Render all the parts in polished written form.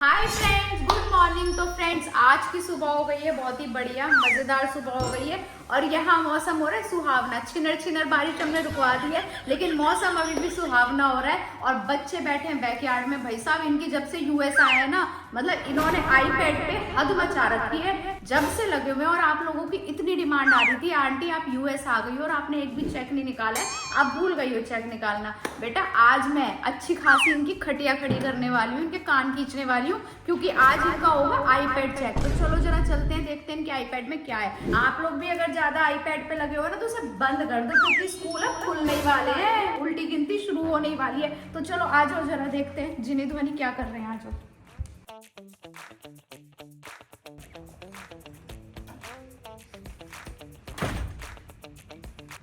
Hi friends, good morning. तो friends, आज की सुबह हो गई है बहुत ही बढ़िया मजेदार सुबह हो गई है और यहाँ मौसम हो रहा है सुहावना। छिनर छिनर बारिश हमने रुकवा दी है, लेकिन मौसम अभी भी सुहावना हो रहा है और बच्चे बैठे हैं बैकयार्ड में। भाई साहब, इनकी जब से यूएस आए हैं ना, मतलब इन्होंने आईपैड पे हद मचा रखी है जब से लगे हुए। और आप लोगों की इतनी डिमांड आ रही थी, आंटी आप यूएस आ गई हो और आपने एक भी चेक नहीं निकाला है, आप भूल गई हो चेक निकालना। बेटा, आज मैं अच्छी खासी इनकी खटिया खड़ी करने वाली हूँ, इनके कान खींचने वाली हूँ, क्योंकि आज इनका होगा आईपैड चेक। तो चलो जरा चलते हैं, देखते हैं इनके आईपैड में क्या है। आप लोग भी अगर ज्यादा आईपैड पे लगे हो ना तो उसे बंद कर दो, क्योंकि स्कूल अब खुलने ही वाले हैं, उल्टी गिनती शुरू होने ही वाली है। तो चलो आ जाओ, जरा देखते हैं जिनी ध्वनि क्या कर रहे हैं। आ जाओ।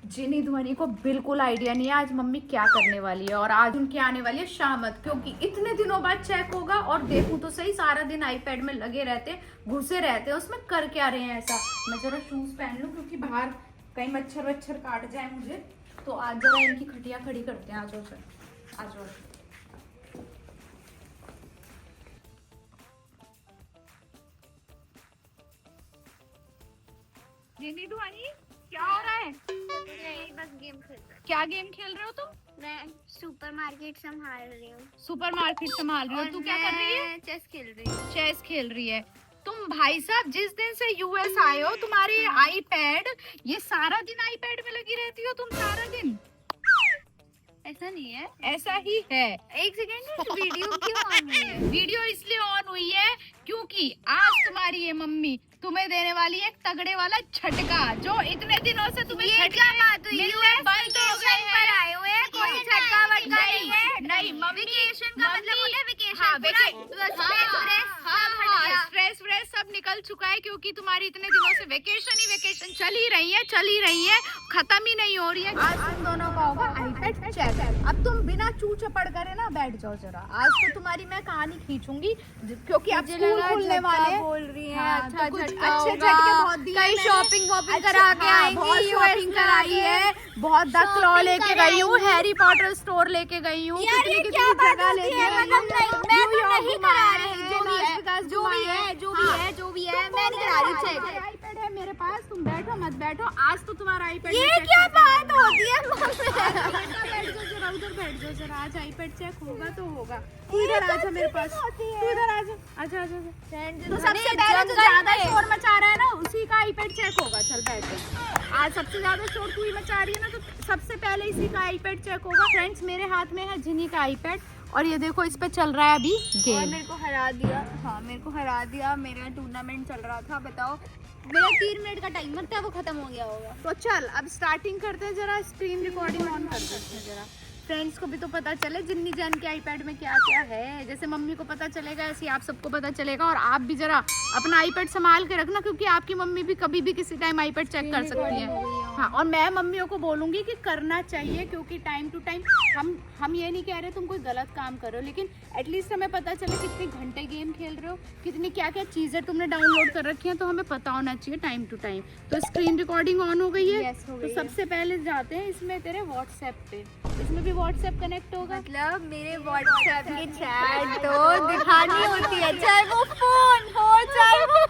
जिनी ध्वनि को बिल्कुल आइडिया नहीं है आज मम्मी क्या करने वाली है, और आज उनकी आने वाली है शामत, क्योंकि इतने दिनों बाद चेक होगा। और देखूं तो सही, सारा दिन आईपैड में लगे रहते, घुसे रहते, उसमें कर क्या रहे हैं ऐसा। मैं जरा शूज पहन लूं, क्योंकि बाहर कहीं मच्छर वच्छर काट जाए मुझे। तो आज जरा इनकी खटिया खड़ी करते हैं। आ जाओ सर, आ जाओ। जिनी ध्वनि, क्या हो रहा है? नहीं, बस गेम खेल रहा हूँ। क्या गेम खेल रहे हो तुम? मैं सुपरमार्केट संभाल रही हूँ। सुपरमार्केट संभाल रही हो? तू क्या कर रही है? चेस खेल रही हूँ। चेस खेल रही है। तुम भाई साहब जिस दिन से यूएस आए हो, तुम्हारी आईपैड, ये सारा दिन आईपैड में लगी रहती हो तुम सारा दिन? ऐसा नहीं है, ऐसा ही है। एक सेकेंड, वीडियो क्यों ऑन हुई है? वीडियो इसलिए ऑन हुई है क्योंकि आज तुम्हारी ये मम्मी तुम्हें देने वाली है एक तगड़े वाला झटका, जो इतने दिनों से तुम्हें ये क्या बात हुई? यूएस बंद हो गए पर आए हुए हैं, कोई झटका वटका नहीं है। नहीं मम्मी, वेकेशन का मतलब होता है वेकेशन। स्ट्रेस व्रेस सब निकल चुका है, क्योंकि तुम्हारी इतने दिनों से वेकेशन ही वेकेशन चल ही रही है, खत्म ही नहीं हो रही है। आज तुम दोनों का होगा आईपैड चेक। अब तुम बिना चू चपड़ करे ना बैठ जाओ जरा। आज तो तुम्हारी मैं कहानी खींचूंगी, क्योंकि अब स्कूल खुलने वाले हैं। बोल रही है। हाँ, अच्छा तो कुछ झटका अच्छे होगा। झटके बहुत दिए कहीं मैंने। शॉपिंग वॉपिंग अच्छा, करा के हाँ, आएंगी। बहुत शॉपिंग कराई है, बहुत द क्लॉ लेके गई हूँ, हैरी पॉटर स्टोर लेके गई हूँ, यार ये क्या बात होती है? मतलब मैं तो नहीं करा रही, जो भी है मैं नहीं करा रही चेक। आईपैड है मेरे पास, तुम बैठो मत बैठो, आज तो तुम्हारा आईपैड। ये क्या बात होती है? बैठ जाओ जरा, उधर बैठ जाओ जरा। आज आईपैड चेक होगा तो होगा। तू इधर आजा मेरे पास, तू इधर आजा, आजा आजा। तो सबसे पहले जो ज्यादा शोर मचा रहा है ना, उसी का आईपैड चेक होगा। चल बैठ जा। आज सबसे ज्यादा शोर तू ही मचा रही है ना, तो सबसे पहले इसी का आईपैड चेक होगा। फ्रेंड्स, मेरे हाथ में है जिनी का आईपैड, और ये देखो इस पे चल रहा है अभी गेम। और मेरे को हरा दिया। हाँ, मेरे को हरा दिया। मेरा टूर्नामेंट चल रहा था, बताओ। मेरा 3 मिनट का टाइमर था, वो खत्म हो गया होगा। तो चल अब स्टार्टिंग करते हैं। जरा स्क्रीन रिकॉर्डिंग ऑन कर देते हैं जरा, फ्रेंड्स को भी तो पता चले जिन्नी जान के आईपैड में क्या क्या है। जैसे मम्मी को पता चलेगा, ऐसे ही आप सबको पता चलेगा। और आप भी जरा अपना आईपैड संभाल के रखना, क्योंकि आपकी मम्मी भी कभी भी किसी टाइम आईपैड चेक कर सकती है। हाँ, और मैं मम्मियों को बोलूंगी कि करना चाहिए, क्योंकि टाइम टू टाइम हम ये नहीं कह रहे तुम कोई गलत काम करो, लेकिन एटलीस्ट हमें पता चले कितने घंटे गेम खेल रहे हो, कितनी क्या क्या चीजें तुमने डाउनलोड कर रखी हैं, तो हमें पता होना चाहिए टाइम टू टाइम। तो स्क्रीन रिकॉर्डिंग ऑन हो गई है। Yes, हो गई तो सबसे पहले जाते हैं इसमें तेरे व्हाट्सएप पे। इसमें भी व्हाट्सएप कनेक्ट होगा। मतलब मेरे व्हाट्सएप की चैट तो दिखानी होती है, चाहे वो फोन हो चाहे वो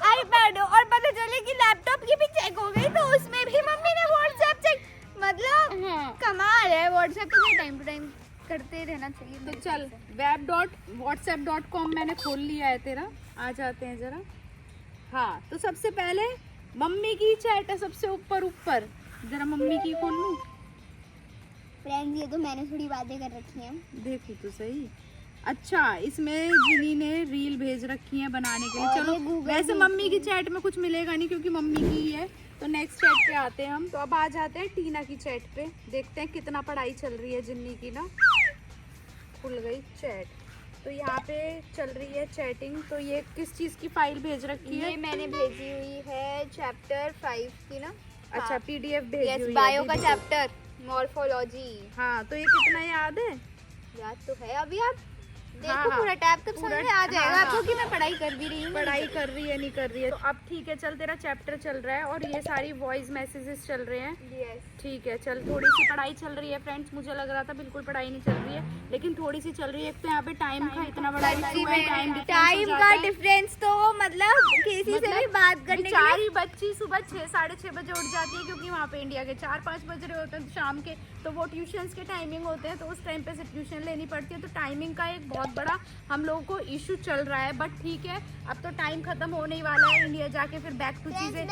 आईपैड हो। और पता चले कि लैपटॉप की भी चेक हो गई, तो उसमें भी मम्मी ने व्हाट्सएप चेक। मतलब हाँ। कमाल है। व्हाट्सएप तो टाइम टू टाइम करते रहना चाहिए। तो चल, web.whatsapp.com मैंने खोल लिया है तेरा। आ जाते हैं जरा। हाँ, तो सबसे पहले मम्मी की चैट है सबसे ऊपर ऊपर। जरा मम्मी की खोल लूं। फ्रेंड्स, ये तो मैंने थोड़ी बातें कर रखी हैं। देखो तो सही। अच्छा, इसमें जिनी ने रील भेज रखी है बनाने के लिए। और चलो, ये Google वैसे भी मम्मी की चैट में कुछ मिलेगा नहीं, क्योंकि मम्मी की ही है। तो नेक्स्ट चैट पे आते हैं हम। तो अब आ जाते हैं टीना की चैट पे, देखते हैं कितना पढ़ाई चल रही है जिन्नी की ना। खुल गई चैट, तो यहाँ पे चल रही है चैटिंग। तो ये किस चीज़ की फाइल भेज रखी है? ये मैंने भेजी हुई है चैप्टर 5 की ना। अच्छा, पीडीएफ भेजी हुई है बायो का दीदी को। Chapter morphology. हाँ, तो ये कितना याद है? याद तो है। अभी आप देखो पूरा टैब तब समझ में आ जाएगा आपको कि मैं पढ़ाई कर भी रही हूँ, पढ़ाई कर रही है नहीं कर रही है। तो अब ठीक है, चल तेरा चैप्टर चल रहा है और ये सारी वॉइस मैसेजेस चल रहे हैं। ठीक है, चल थोड़ी सी पढ़ाई चल रही है फ्रेंड्स। मुझे लग रहा था बिल्कुल पढ़ाई नहीं चल रही है, लेकिन थोड़ी सी चल रही है। एक तो यहाँ पे टाइम का इतना बड़ा इशू है, टाइम का डिफरेंस तो मतलब किसी से भी बात करने के लिए बेचारी बच्ची सुबह 6-6:30 बजे उठ जाती है, क्योंकि वहाँ पे इंडिया के 4-5 बज रहे होते हैं शाम के, तो वो ट्यूशंस के टाइमिंग होते हैं, तो उस टाइम पे से ट्यूशन लेनी पड़ती है। तो टाइमिंग का एक बहुत बड़ा हम लोगों को इशू चल रहा है, बट ठीक है, अब तो टाइम खत्म होने ही वाला है। इंडिया जाके फिर बैक टू चीजें।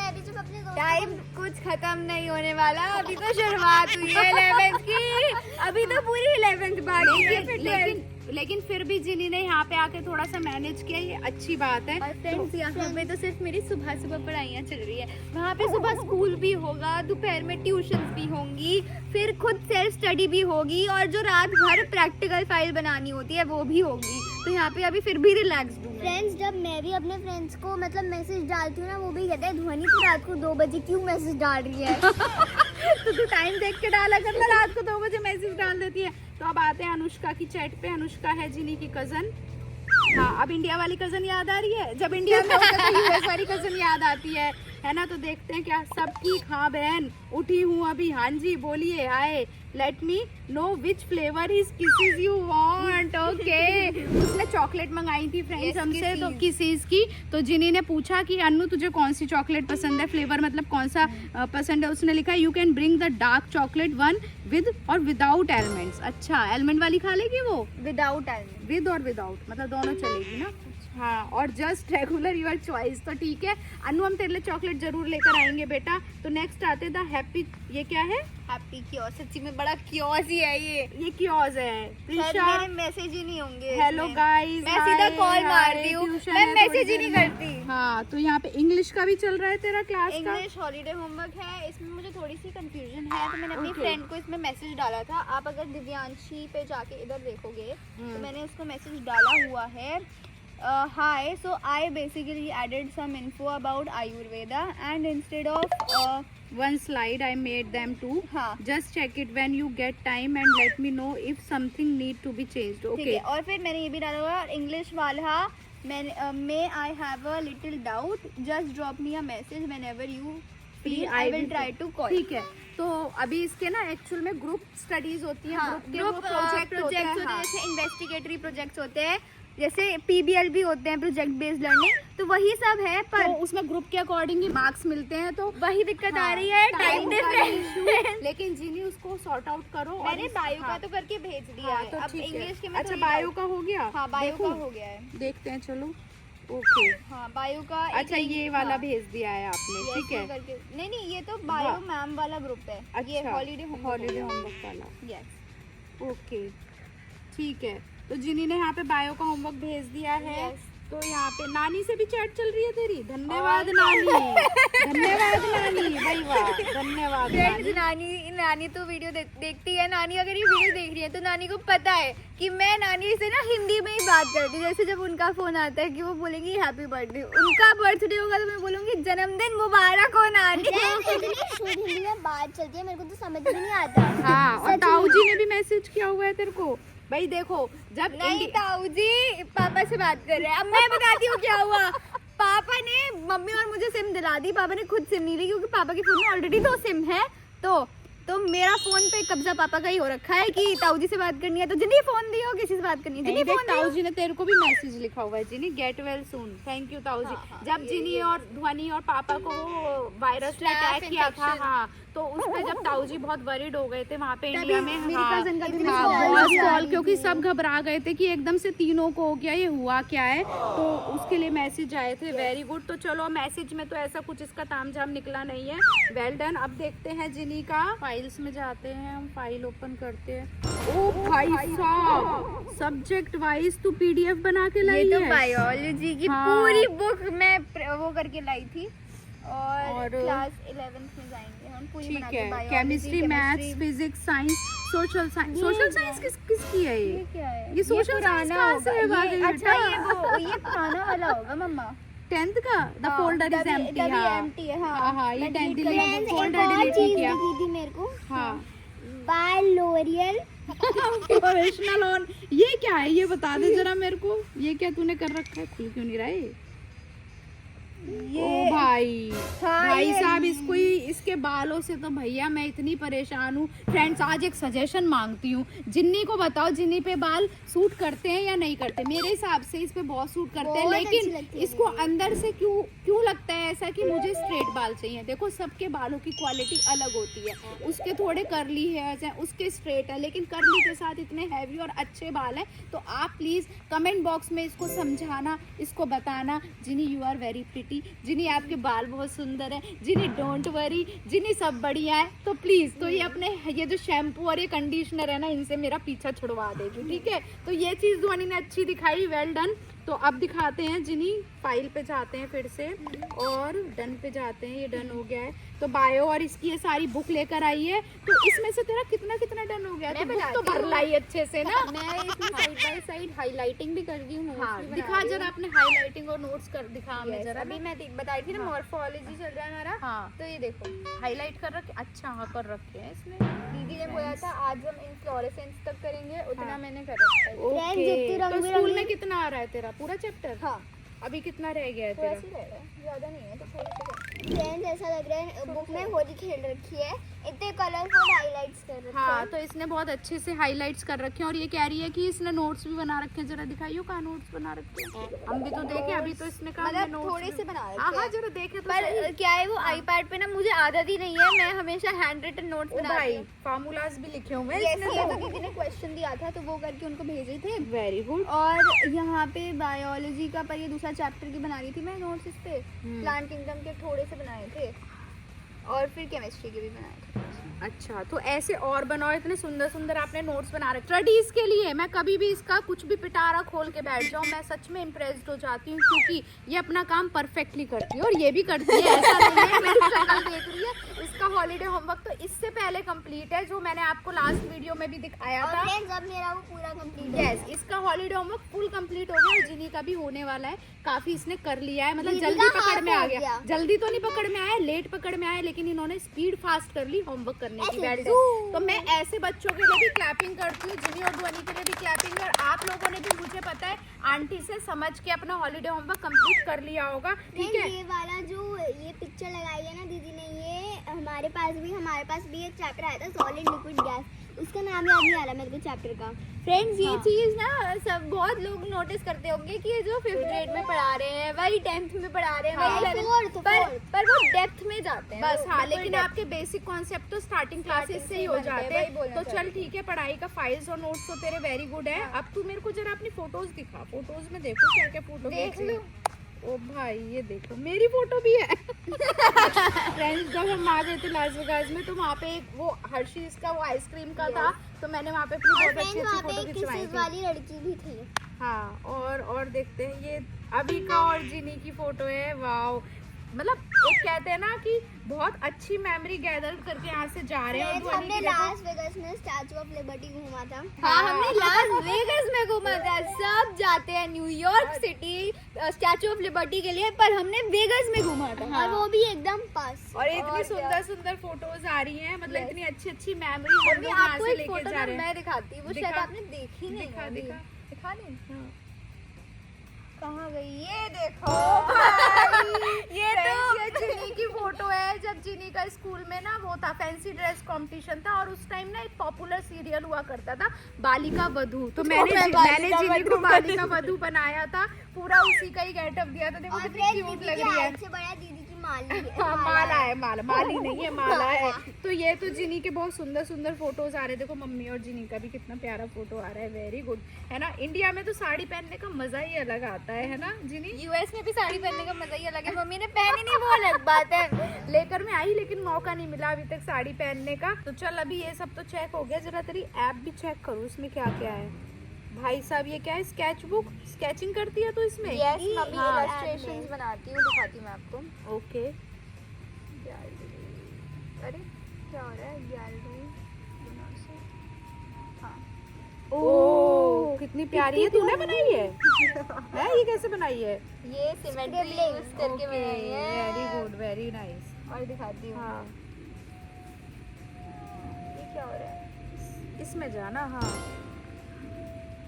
टाइम कुछ खत्म नहीं होने वाला, अभी तो शुरुआत हुई है 11th की, अभी तो पूरी 11th बाकी है। लेकिन फिर भी जिनी ने यहाँ पे आके थोड़ा सा मैनेज किया, ये अच्छी बात है। और फ्रेंड्स यहाँ पे तो सिर्फ मेरी सुबह सुबह पढ़ाइयाँ चल रही है, वहाँ पे सुबह स्कूल भी होगा, दोपहर में ट्यूशंस भी होंगी, फिर खुद सेल्फ स्टडी भी होगी, और जो रात भर प्रैक्टिकल फाइल बनानी होती है वो भी होगी। तो यहाँ पे अभी फिर भी रिलैक्स हूँ। फ्रेंड्स, जब मैं भी अपने फ्रेंड्स को मतलब मैसेज डालती हूँ ना, वो भी कहते हैं ध्वनि तू रात को 2 बजे क्यों मैसेज डाल रही है। तो तू टाइम देख के डाला कर ना, रात को 2 बजे मैसेज डाल देती है। तो अब आते हैं अनुष्का की चैट पे। अनुष्का है जिनी की कजन। हाँ, अब इंडिया वाली कजन याद आ रही है। जब इंडिया में होता है यूएस वाली कजन याद आती है ना। तो देखते हैं क्या सब ठीक। हाँ बहन, उठी हूँ अभी। हाँ जी बोलिए। Hi, let me know which flavour is Kisses you want. Okay, उसने चॉकलेट मंगाई थी फ्रेंड्स हमसे, तो किसीज की। तो जिनी ने पूछा कि अन्नू तुझे कौन सी चॉकलेट पसंद है, फ्लेवर मतलब कौन सा पसंद है। उसने लिखा you can bring the dark chocolate one with और विदाउट एलिमेंट्स। अच्छा, एलिमेंट वाली खा लेगी वो? विदाउट एलिमेंट, विद और विदाउट मतलब दोनों चलेगी ना। हाँ, और जस्ट रेगुलर योर चॉइस। तो ठीक है अनु, हम तेरे लिए चॉकलेट जरूर लेकर आएंगे बेटा। तो नेक्स्ट आते द हैप्पी। ये क्या है? Happy chaos. सच्ची में बड़ा क्योस ही है ये क्योज है। प्रीशा, मेरे मैसेज ही नहीं होंगे। हेलो गाइस, मैं सीधा कॉल मारती हूँ, मैं मैसेज ही नहीं करती। हाँ, तो यहाँ पे इंग्लिश का भी चल रहा है तेरा क्लास का। इंग्लिश हॉलीडे होमवर्क है, इसमें मुझे थोड़ी सी कंफ्यूजन है, तो मैंने अपनी फ्रेंड को इसमें मैसेज डाला था। आप अगर दिव्यांशी पे जाके इधर देखोगे तो मैंने उसको मैसेज डाला हुआ है। Hi, so I basically added some info about Ayurveda and instead of one slide I made them too. हाँ, Just check it when you get time and let me know if something need to be changed. ठीक Okay. है। और फिर मैंने ये भी डाला हुआ इंग्लिश वाला, मैंने may I have a little doubt, just drop me a message whenever you free, I will try to call. ठीक है। तो अभी इसके ना एक्चुअल में ग्रुप स्टडीज होती हैं। हाँ, ग्रुप प्रोजेक्ट्स होते हैं, हाँ। जैसे इन्वेस्टिगेटरी प्रोजेक्ट्स होते हैं, जैसे PBL भी होते हैं, प्रोजेक्ट बेस्ड लर्निंग, तो वही सब है। पर तो उसमें ग्रुप के अकॉर्डिंग ही मार्क्स मिलते हैं, तो वही दिक्कत आ रही है, टाइम डिफरेंस। लेकिन जिनी उसको सॉर्ट आउट करो। और मैंने बायो का तो करके भेज दिया है, तो अब ठीक है। इंग्लिश के में अच्छा, थोड़ी बायो doubt- का हो गया? हाँ, बायो देखो, का हो गया है। देखते हैं, चलो। ओके, हाँ, बायो का अच्छा ये वाला हाँ, भेज दिया है आपने। yes, ठीक है। करके नहीं, ये तो बायो मैम वाला ग्रुप है। ये अच्छा, हॉलीडे होमवर्क वाला। यस। ओके, ठीक है। तो जिनी ने यहाँ पे बायो का होमवर्क भेज दिया है। Yes. तो यहाँ पे नानी से भी चैट चल रही है तेरी। धन्यवाद नानी, धन्यवाद नानी, भाई वाह, धन्यवाद फ्रेंड्स, नानी। नानी तो वीडियो देखती है। नानी अगर ये वीडियो देख रही है तो नानी को पता है कि मैं नानी से ना हिंदी में ही बात करती हूँ। जैसे जब उनका फोन आता है कि वो बोलेंगी हैप्पी बर्थडे, उनका बर्थडे होगा तो मैं बोलूंगी जन्मदिन मुबारक हो नानी। इतनी शुद्ध हिंदी में बात चलती है, मेरे को तो समझ भी नहीं आता। हाँ, और ताऊ जी ने भी मैसेज किया हुआ है तेरे को। भाई देखो, जब नहीं, ताऊ जी पापा से बात कर रहे हैं। अब मैं बताती हूँ क्या हुआ। पापा ने मम्मी और मुझे सिम दिला दी, पापा ने खुद सिम नहीं ली, क्योंकि पापा के फोन में ऑलरेडी 2 सिम है। तो मेरा फोन पे कब्जा पापा का ही हो रखा है कि ताऊ जी से बात करनी है तो जिन्हें फोन दियो, किसी से बात करनी है जिन्हें फोन ताऊ दियो। जी ने तेरे को भी मैसेज लिखा हुआ है, Ginny get well soon. Thank you ताऊ जी। हाँ, जब जिनी और ध्वनि और पापा को वायरस ने अटैक किया था, हाँ, तो उस पे जब ताऊ जी बहुत वरीड हो गए थे वहाँ पे इंडिया में। मेरी हाँ, cousin का भी हाँ, call बहुत आ कॉल, रही क्योंकि थी। सब घबरा गए थे कि एकदम से तीनों को हो गया, ये हुआ क्या है। तो उसके लिए मैसेज आए थे। Very good. तो चलो, मैसेज में तो ऐसा कुछ इसका तामझाम निकला नहीं है। Well done. अब देखते हैं जिनी का। फाइल्स में जाते हैं हम, फाइल ओपन करते हैं। ओ भाई साहब, सब्जेक्ट वाइज तू PDF बना के लाई ये तो है। बायोलॉजी की हाँ। पूरी बुक मैं वो करके लाई थी, और और क्लास 11th में जाएंगे हम पूरी बना ठीक के। है, biology, chemistry, maths, physics, science, social science. Social science किसकी है ये ये? क्या है? ये social science कहाँ से है बाकी अच्छा, बेटा? ये पुराना वाला होगा मम्मा। 10th का द हाँ, फोल्डर इज तभी- एम्प्टी। तभी हाँ empty है, हाँ। हाँ हाँ, ये मैं 10th delete कर डिलीट दूँगी। एक फोल्डर और डिलीट चीज किया। दिखी थी मेरे को, हाँ, बाय लोरियल प्रोफेशनल ऑन। ये क्या है, ये बता दे जरा मेरे को, ये क्या तूने कर रखा है, खुल क्यों नहीं रहा है ये ओ भाई। हाँ, भाई ये- साहब इसको ही, इसके बालों से तो भैया मैं इतनी परेशान हूँ। फ्रेंड्स आज एक सजेशन मांगती हूँ, जिन्नी को बताओ जिन्नी पे बाल सूट करते हैं या नहीं करते। मेरे हिसाब से इस पे बहुत सूट करते हैं, बहुत अच्छी लगती लेकिन है इसको अंदर से क्यों लगता है ऐसा कि मुझे स्ट्रेट बाल चाहिए। देखो सबके बालों की क्वालिटी अलग होती है, उसके थोड़े कर्ली हेयर्स हैं, उसके स्ट्रेट है, लेकिन कर्ली के साथ इतने हैवी और अच्छे बाल हैं। तो आप प्लीज कमेंट बॉक्स में इसको समझाना, इसको बताना जिनी यू आर वेरी प्रिटी, जिनी आपके बाल बहुत सुंदर है, जिनी डोंट वरी, जिनी सब बढ़िया है। तो प्लीज तो ये अपने ये जो शैम्पू और ये कंडीशनर है ना, इनसे मेरा पीछा छुड़वा देगी, ठीक है। तो ये चीज ध्वनि ने अच्छी दिखाई, वेल डन। तो अब दिखाते हैं जिनी, फाइल पे जाते हैं फिर से और डन पे जाते हैं। ये डन हो गया है। तो बायो और इसकी ये सारी बुक लेकर आई है। तो इसमें से तेरा कितना डन हो गया, मैं तो बुक तो बताती भर हूँ। लाई अच्छे से ना। मैं इसमें साइड बाय साइड हाईलाइटिंग भी कर दी हूँ, हाँ notes भी दिखा बना रही जरा हूँ। अपने हाईलाइटिंग और नोट्स कर दिखा हमें Yes, जरा अभी ना। मैं बता रही थी ना, हाँ। मॉर्फोलॉजी चल रहा है हमारा। हाँ तो ये देखो, हाईलाइट कर रखे, अच्छा हाँ कर रखे हैं इसने। दीदी ने बोला था आज हम इन्फ्लोरेसेंस तक करेंगे, उतना हाँ। मैंने कर रखा है। ओके जितनी तो रंग-बिरंगी- स्कूल में कितना आ रहा है तेरा पूरा चैप्टर? हाँ, अभी कितना रह गया है तो तेरा? ऐसे ही रहेगा, ज्यादा नहीं है तो थोड़ा सा। फ्रेंड्स ऐसा लग रहा है बुक में होली खेल रखी है, इतने कलरफुल हाइलाइट्स कर रखे हाँ हैं। तो इसने बहुत अच्छे से हाइलाइट्स कर रखे हैं और ये कह रही है कि इसने नोट्स भी बना रखे हैं। जरा दिखाइयो कहाँ नोट्स बना रखे हैं, हम भी तो देखे। अभी तो इसने कहा मतलब हमने notes थोड़े भी- से बना हाँ रखे हाँ हैं। जरा देखे तो पर सही। क्या है वो आईपैड पे ना मुझे आदत ही नहीं है, मैं हमेशा हैंड रिटन नोट्स ओ बनाती भाई हूँ। फार्मूलाज भी लिखे हुए हैं Yes, इसने ये तो। तो दीदी ने क्वेश्चन दिया था तो वो करके उनको भेजे थे। Very good. और यहाँ पे बायोलॉजी का पर ये दूसरा चैप्टर की बना रही थी मैं नोट्स इस पे। हम्म। प्लांट किंगडम के थोड़े से बनाए थे और फिर केमिस्ट्री के भी बनाए थे। अच्छा तो ऐसे और बनाओ, इतने सुंदर सुंदर आपने नोट्स बना रखे स्टडीज के लिए। मैं कभी भी इसका कुछ भी पिटारा खोल के बैठ जाऊँ, मैं सच में इम्प्रेस्ड हो जाती हूँ, क्योंकि ये अपना काम परफेक्टली करती है और ये भी करती है, ऐसा नहीं है। मेरी शक्ल देख रही है। इसका हॉलीडे होमवर्क तो इससे पहले कंप्लीट है, जो मैंने आपको लास्ट वीडियो में भी दिखाया और था। फ्रेंड्स अब मेरा वो पूरा कंप्लीट है। यस इसका हॉलीडे होमवर्क फुल कंप्लीट हो गया और जिनी का भी होने वाला है। काफी इसने कर लिया है, मतलब दीदी जल्दी का पकड़ हाथ में आ हो गया। गया। जल्दी तो नहीं पकड़ में आया, लेट पकड़ में आया, लेकिन इन्होंने स्पीड फास्ट कर ली होमवर्क करने की। ऐसे वेल zoom। डन। तो मैं ऐसे बच्चों के लिए भी क्लैपिंग करती हूँ, जिनी और ध्वनि के लिए भी क्लैपिंग। और आप लोगों ने भी मुझे पता है आंटी से समझ के अपना हॉलीडे होमवर्क कंप्लीट कर लिया होगा, ठीक है। ये वाला जो ये पिक्चर लगाई है ना दीदी ने, ये हमारे पास भी एक चैप्टर आया था सॉलिड लिक्विड गैस, उसका नाम याद नहीं आ रहा मेरे को चैप्टर का। फ्रेंड्स ये हाँ। चीज ना सब बहुत लोग नोटिस करते होंगे कि ये जो 5th ग्रेड में पढ़ा रहे हैं वही 10th में पढ़ा रहे हैं हाँ। वही 11th fourth, पर वो डेप्थ में जाते हैं बस वो हाँ, बिल्कुल लेकिन depth। आपके बेसिक कॉन्सेप्ट तो स्टार्टिंग क्लासेस से ही हो बनते हैं, जाते वही हैं। बोलना तो चाह चल रही ठीक है, पढ़ाई का फाइल्स और नोट्स तो तेरे वेरी गुड है। अब तू मेरे को जरा अपनी फोटोज दिखा, फोटोज में देखो क्या क्या फोटो देख लो। ओ भाई ये देखो मेरी फोटो भी है। फ्रेंड्स जब हम आ गए थे लास वेगास में, तो वहाँ पे एक वो हर्शीज का वो आइसक्रीम का था, तो मैंने वहाँ पे अपनी और बहुत फ्रेंड्स अच्छी वहाँ अच्छी पे फोटो एक खिंचवाई किसेस थी। वाली लड़की भी थी। हाँ और देखते हैं, ये अभी का और जिनी की फोटो है। वाओ, मतलब एक कहते हैं ना कि बहुत अच्छी मेमोरी गैदर करके यहाँ से जा रहे हैं। और फ्रेंड्स ध्वनि हमने की देखो- लास वेगास में स्टैचू ऑफ लिबर्टी घूमा था। हाँ हमने लास वेगास में घूमा था। सब जाते हैं New York city statue of liberty के लिए, पर हमने वेगास में घूमा था। हाँ। और वो भी एकदम पास। और इतनी और सुंदर क्या? सुंदर फोटोज आ रही हैं, मतलब Yes. इतनी अच्छी अच्छी मेमोरी हम मम्मी लोग यहाँ आपको से एक लेके फोटो जा ना रहे हैं। मैं दिखाती हूँ, वो शायद दिखा। आपने देखी नहीं दिखा, है अभी। दिखा। दिखा नहीं हाँ। कहाँ गई ये देखो। ये तो ये जिनी की फोटो है, जब जिनी का स्कूल में ना वो था फैंसी ड्रेस कंपटीशन था, और उस टाइम ना एक पॉपुलर सीरियल हुआ करता था बालिका वधू। तो मैंने जिनी को बालिका वधू बनाया था, पूरा उसी का ही गेटअप दिया था। देखो और कितनी फ्रेंड्स क्यूट दीदी लग की रही है। हाइट से बड़ा दीदी की माली है। हाँ, माला है, माली नहीं है, माला है। माला। तो ये तो जिनी के बहुत सुंदर सुंदर फोटोज आ रहे हैं। देखो मम्मी और जिनी का भी कितना प्यारा फोटो आ रहा है, वेरी गुड है ना। इंडिया में तो साड़ी पहनने का मजा ही अलग आता है ना जिनी। यूएस में भी साड़ी पहनने का मजा ही अलग है। मम्मी ने पहनी नहीं वो अलग बात है। लेकर मैं आई, लेकिन मौका नहीं मिला अभी तक साड़ी पहनने का। तो चल अभी ये सब तो चेक हो गया, जरा तेरी ऐप भी चेक करो, इसमें क्या क्या है। भाई साहब ये क्या है, स्केच बुक, स्केचिंग करती है तो इसमें। यस मम्मी हाँ। इलस्ट्रेशंस बनाती हूँ, दिखाती हूँ मैं आपको। ओके अरे क्या हो रहा है, गैलरी ओ कितनी प्यारी है, तूने बनाई है? है ये कैसे बनाई है? ये सिमेट्री यूज करके बनाई है। Very good, very nice. और दिखाती हूँ हाँ ये क्या हो रहा है। इसमें जाना, हाँ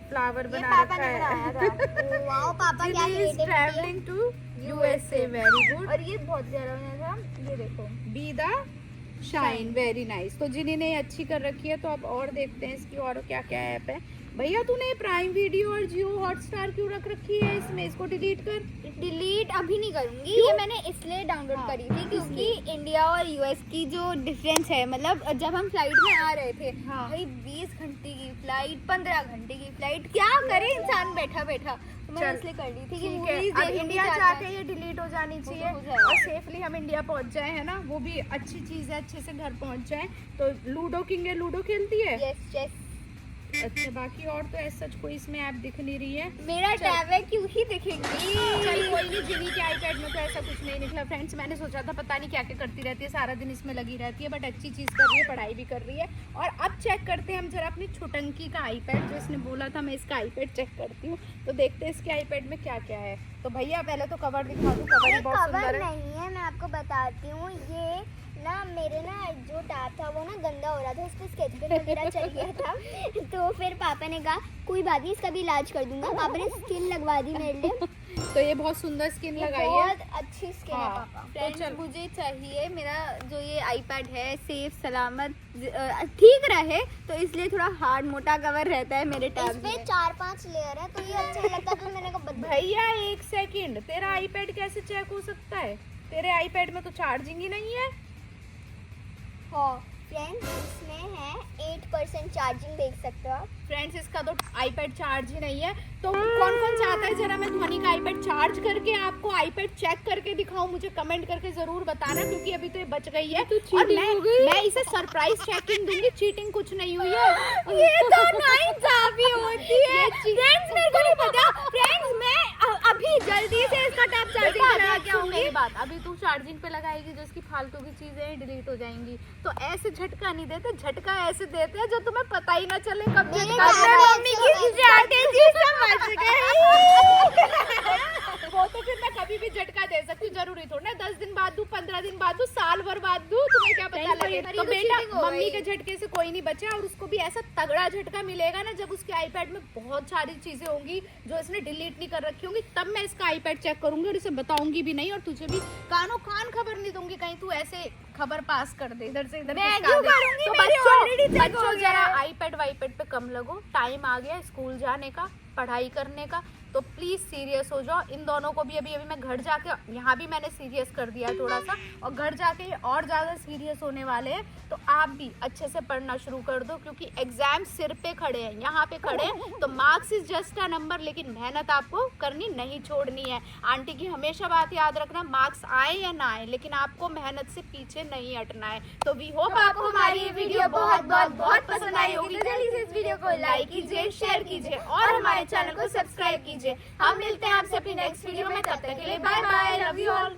फ्लावर ये बना पापा रखा ने बनाया है। था। वाओ पापा क्या क्रिएटिविटी है। Travelling to USA, very good. और ये बहुत प्यारा बना था, ये देखो। Be the shine, very nice. तो जिन्हें ने अच्छी कर रखी है तो अब और देखते हैं इसकी और क्या क्या ऐप है। भैया तूने प्राइम वीडियो और जियो हॉटस्टार क्यों रख रखी है इसमें, इसको डिलीट कर। डिलीट अभी नहीं करूंगी, क्यों? ये मैंने इसलिए डाउनलोड हाँ, करी थी क्योंकि इंडिया और यूएस की जो डिफरेंस है, मतलब जब हम फ्लाइट में आ रहे थे, हाँ। भाई 20 घंटे की फ्लाइट, 15 घंटे की फ्लाइट, क्या करे इंसान बैठा बैठा। तो मैंने चल, इसलिए कर ली थी कि ठीक है, मूवीज अब देखूंगी इंडिया 4-5। जाके ये डिलीट हो जानी चाहिए हो जाएगा। और सेफली हम इंडिया पहुंच जाए, है ना, वो भी अच्छी चीज है, अच्छे से घर पहुंच जाए। तो लूडो किंग है, लूडो खेलती है। Yes chess. अच्छा, बाकी और तो ऐसा कोई इसमें ऐप दिख नहीं रही है। मेरा टैब है, क्यों ही दिखेंगी। चल कोई नहीं, जिनी के आईपैड में तो ऐसा कुछ नहीं निकला। फ्रेंड्स मैंने सोचा था पता नहीं क्या क्या करती रहती है, सारा दिन इसमें लगी रहती है, बट अच्छी चीज़ कर रही है, पढ़ाई भी कर रही है। और अब चेक करते हैं हम जरा अपनी छोटंकी का आईपैड, जो इसने बोला था मैं इसका आईपैड चेक करती हूँ। तो देखते हैं इसके आईपैड में क्या क्या है। तो भैया पहले तो कवर दिखा दूँ, कवर ये ही बहुत सुंदर कवर है। नहीं है, मैं आपको बताती हूँ। ये ना मेरे ना जो टैब था वो ना गंदा हो रहा था, उस पर स्केच पेन वगैरह चल गया था। तो फिर पापा ने कहा कोई बात नहीं, इसका भी इलाज कर दूंगा। पापा ने स्किन लगवा दी मेरे लिए। तो ये बहुत सुंदर स्किन ये लगाई है। बहुत अच्छी स्किन हाँ, है पापा। तो फ्रेंड्स चल। मुझे चाहिए मेरा जो ये आईपैड है सेफ सलामत ठीक रहे, तो इसलिए थोड़ा हार्ड मोटा कवर रहता है मेरे इस टैब पे में। 4-5 लेयर है, तो ये अच्छा नहीं लगता, तो मैंने कहा बदल। भैया एक सेकंड, तेरा आईपैड कैसे चेक हो सकता है? तेरे आईपैड में तो चार्जिंग ही नहीं है। हाँ फ्रेंड्स, इसमें है 8% चार्जिंग, देख सकते हो आप। फ्रेंड्स इसका तो आईपैड चार्ज ही नहीं है। तो कौन कौन चाहता है जरा मैं ध्वनि का आईपैड चार्ज करके आपको आईपैड चेक करके दिखाऊं? मुझे कमेंट करके जरूर बताना, क्योंकि अभी तो ये बच गई है। और मैं इसे सरप्राइज चेकिंग दूंगी, चीटिंग कुछ नहीं हुई है। ये तो नाइंसाफी होती है। फ्रेंड्स मेरे को नहीं पता। फ्रेंड्स मैं अभी जल्दी से इसका टैब चार्जिंग पे लगा के आऊंगी। मेरी बात, अभी तू चार्जिंग पे लगाएगी जो इसकी फालतू की चीजें डिलीट हो जाएंगी। तो ऐसे झटका नहीं देते, झटका ऐसे देते हैं जो तुम्हें पता ही ना चले कब झटका बाबा दे। मम्मी की स्ट्रैटेजी समझ गई। वो तो फिर मैं कभी भी झटका दे सकती हूँ, जरूरी थोड़ा ना 10 दिन बाद दूं, 15 दिन बाद दूं, साल भर बाद दूं, तुम्हें क्या पता लगे। मेरी तो तो बेटा cheating हो मम्मी गई। के झटके से कोई नहीं बचा, और उसको भी ऐसा तगड़ा झटका मिलेगा ना जब उसके आईपैड में बहुत सारी चीजें होंगी जो इसने डिलीट नहीं कर रखी होंगी, तब मैं इसका आईपैड चेक करूंगी और इसे बताऊंगी भी नहीं, और तुझे भी कानों कान खबर नहीं दूंगी कहीं तू ऐसे खबर पास कर दे इधर से इधर। मैं खिसका क्यों दे। करूंगी? तो मेरी already check हो बच्चों गया जरा है। आईपैड वाईपैड पे कम लगो, टाइम आ गया स्कूल जाने का, पढ़ाई करने का। तो प्लीज सीरियस हो जाओ। इन दोनों को भी अभी मैं घर जाके, यहाँ भी मैंने सीरियस कर दिया है थोड़ा सा, और घर जाके ये और ज़्यादा सीरियस होने वाले हैं। तो आप भी अच्छे से पढ़ना शुरू कर दो, क्योंकि एग्जाम सिर पे खड़े हैं, यहाँ पे खड़े हैं। तो marks is just a number, लेकिन मेहनत आपको करनी नहीं छोड़नी है। आंटी की हमेशा बात याद रखना, मार्क्स आए या ना आए, लेकिन आपको मेहनत से पीछे नहीं हटना है। तो वी होप आपको हमारी ये वीडियो बहुत बहुत बहुत पसंद आई होगी। तो जल्दी से इस वीडियो को लाइक कीजिए, शेयर कीजिए और हमारे चैनल को सब्सक्राइब कीजिए। हम मिलते हैं आपसे अपनी नेक्स्ट वीडियो में, तब तक के लिए bye bye, love you all.